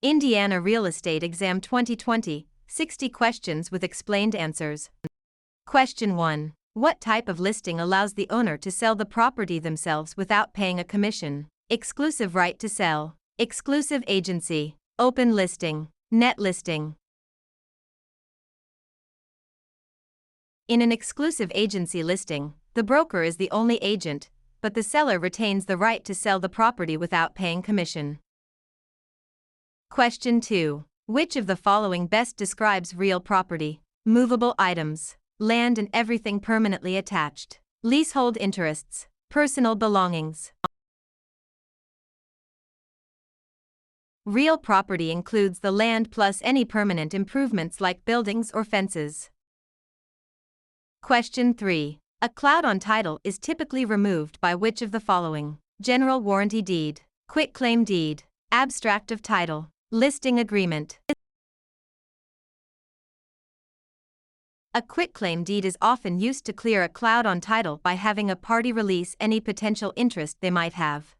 Indiana Real Estate Exam 2020, 60 questions with explained answers. Question 1. What type of listing allows the owner to sell the property themselves without paying a commission? Exclusive right to sell, exclusive agency, open listing, net listing. In an exclusive agency listing, the broker is the only agent, but the seller retains the right to sell the property without paying commission. Question 2. Which of the following best describes real property? Movable items, land and everything permanently attached, leasehold interests, personal belongings. Real property includes the land plus any permanent improvements like buildings or fences. Question 3. A cloud on title is typically removed by which of the following? General warranty deed, quitclaim deed, abstract of title, listing agreement. A quitclaim deed is often used to clear a cloud on title by having a party release any potential interest they might have.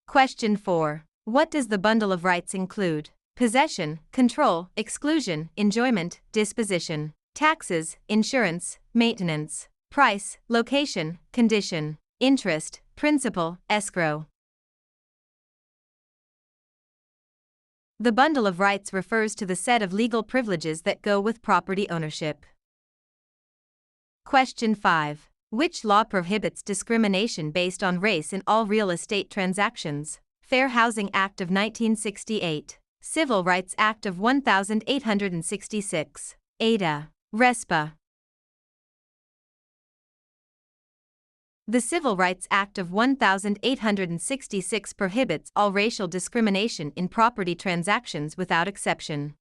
Question 4. What does the bundle of rights include? Possession, control, exclusion, enjoyment, disposition, taxes, insurance, maintenance, price, location, condition, interest, principal, escrow. The bundle of rights refers to the set of legal privileges that go with property ownership. Question 5. Which law prohibits discrimination based on race in all real estate transactions? Fair Housing Act of 1968, Civil Rights Act of 1866, Ada, RESPA. The Civil Rights Act of 1866 prohibits all racial discrimination in property transactions without exception.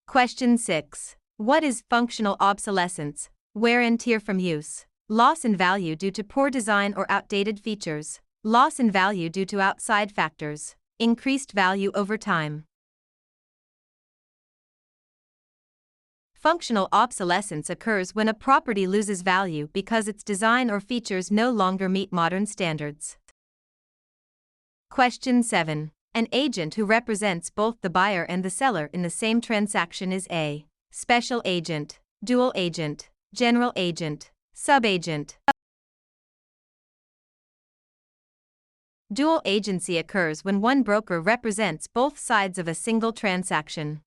Question 6. What is functional obsolescence? Wear and tear from use, loss in value due to poor design or outdated features, loss in value due to outside factors, increased value over time. Functional obsolescence occurs when a property loses value because its design or features no longer meet modern standards. Question 7. An agent who represents both the buyer and the seller in the same transaction is a special agent, dual agent, general agent, subagent. Dual agency occurs when one broker represents both sides of a single transaction.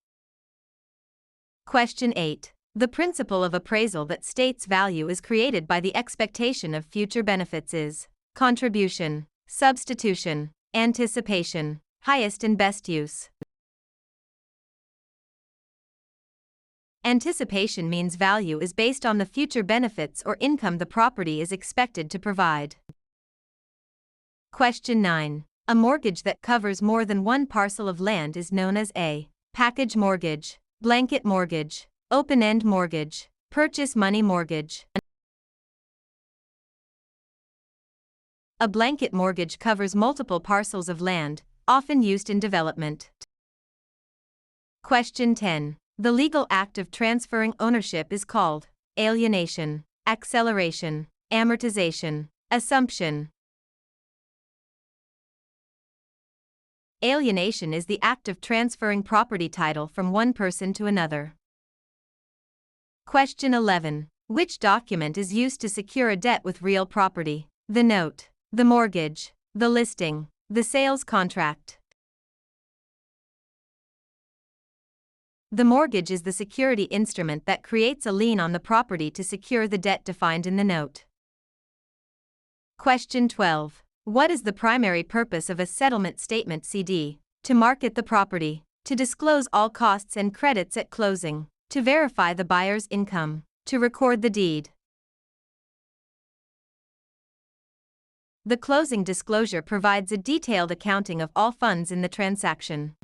Question 8. The principle of appraisal that states value is created by the expectation of future benefits is contribution, substitution, anticipation, highest and best use. Anticipation means value is based on the future benefits or income the property is expected to provide. Question 9. A mortgage that covers more than one parcel of land is known as a package mortgage, blanket mortgage, open-end mortgage, purchase money mortgage. A blanket mortgage covers multiple parcels of land, often used in development. Question 10. The legal act of transferring ownership is called alienation, acceleration, amortization, assumption. Alienation is the act of transferring property title from one person to another. Question 11. Which document is used to secure a debt with real property? The note, the mortgage, the listing, the sales contract. The mortgage is the security instrument that creates a lien on the property to secure the debt defined in the note. Question 12. What is the primary purpose of a settlement statement CD? To market the property, to disclose all costs and credits at closing, to verify the buyer's income, to record the deed. The closing disclosure provides a detailed accounting of all funds in the transaction.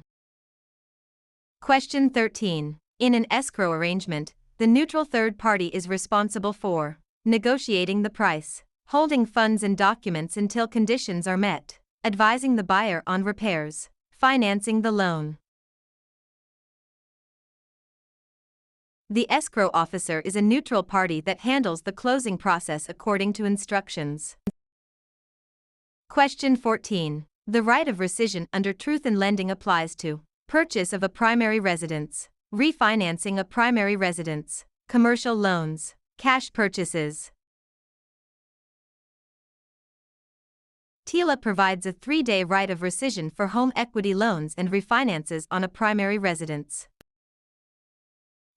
Question 13. In an escrow arrangement, the neutral third party is responsible for negotiating the price, holding funds and documents until conditions are met, advising the buyer on repairs, financing the loan. The escrow officer is a neutral party that handles the closing process according to instructions. Question 14. The right of rescission under truth in lending applies to purchase of a primary residence, refinancing a primary residence, commercial loans, cash purchases. TILA provides a 3-day right of rescission for home equity loans and refinances on a primary residence.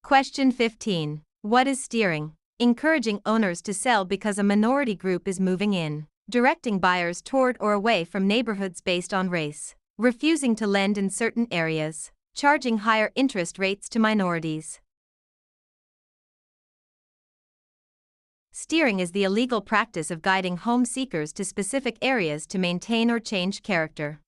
Question 15. What is steering? Encouraging owners to sell because a minority group is moving in. Directing buyers toward or away from neighborhoods based on race. Refusing to lend in certain areas. Charging higher interest rates to minorities. Steering is the illegal practice of guiding home seekers to specific areas to maintain or change character.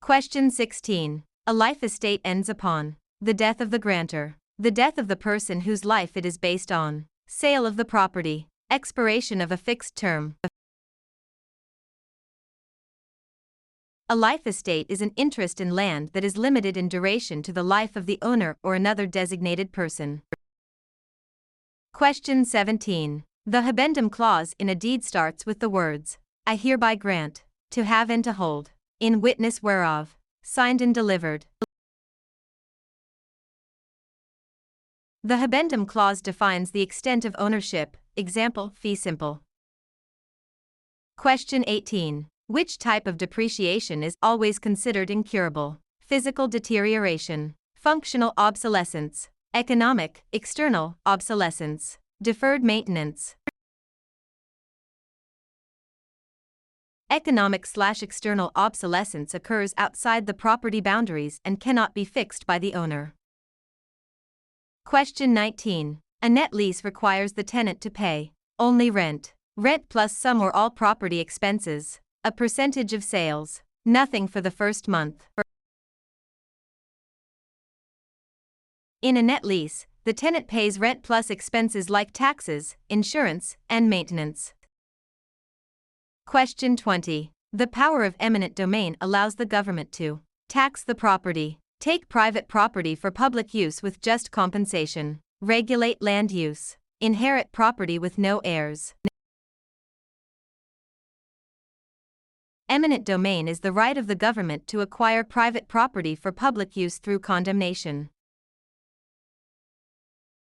Question 16. A life estate ends upon the death of the grantor, the death of the person whose life it is based on, sale of the property, expiration of a fixed term. A life estate is an interest in land that is limited in duration to the life of the owner or another designated person. Question 17. The habendum clause in a deed starts with the words, I hereby grant, to have and to hold, in witness whereof, signed and delivered. The habendum clause defines the extent of ownership, example, fee simple. Question 18. Which type of depreciation is always considered incurable? Physical deterioration, functional obsolescence, economic, external, obsolescence, deferred maintenance. Economic/external obsolescence occurs outside the property boundaries and cannot be fixed by the owner. Question 19. A net lease requires the tenant to pay only rent, rent plus some or all property expenses, a percentage of sales, nothing for the first month. In a net lease, the tenant pays rent plus expenses like taxes, insurance, and maintenance. Question 20. The power of eminent domain allows the government to tax the property, take private property for public use with just compensation, regulate land use, inherit property with no heirs. Eminent domain is the right of the government to acquire private property for public use through condemnation.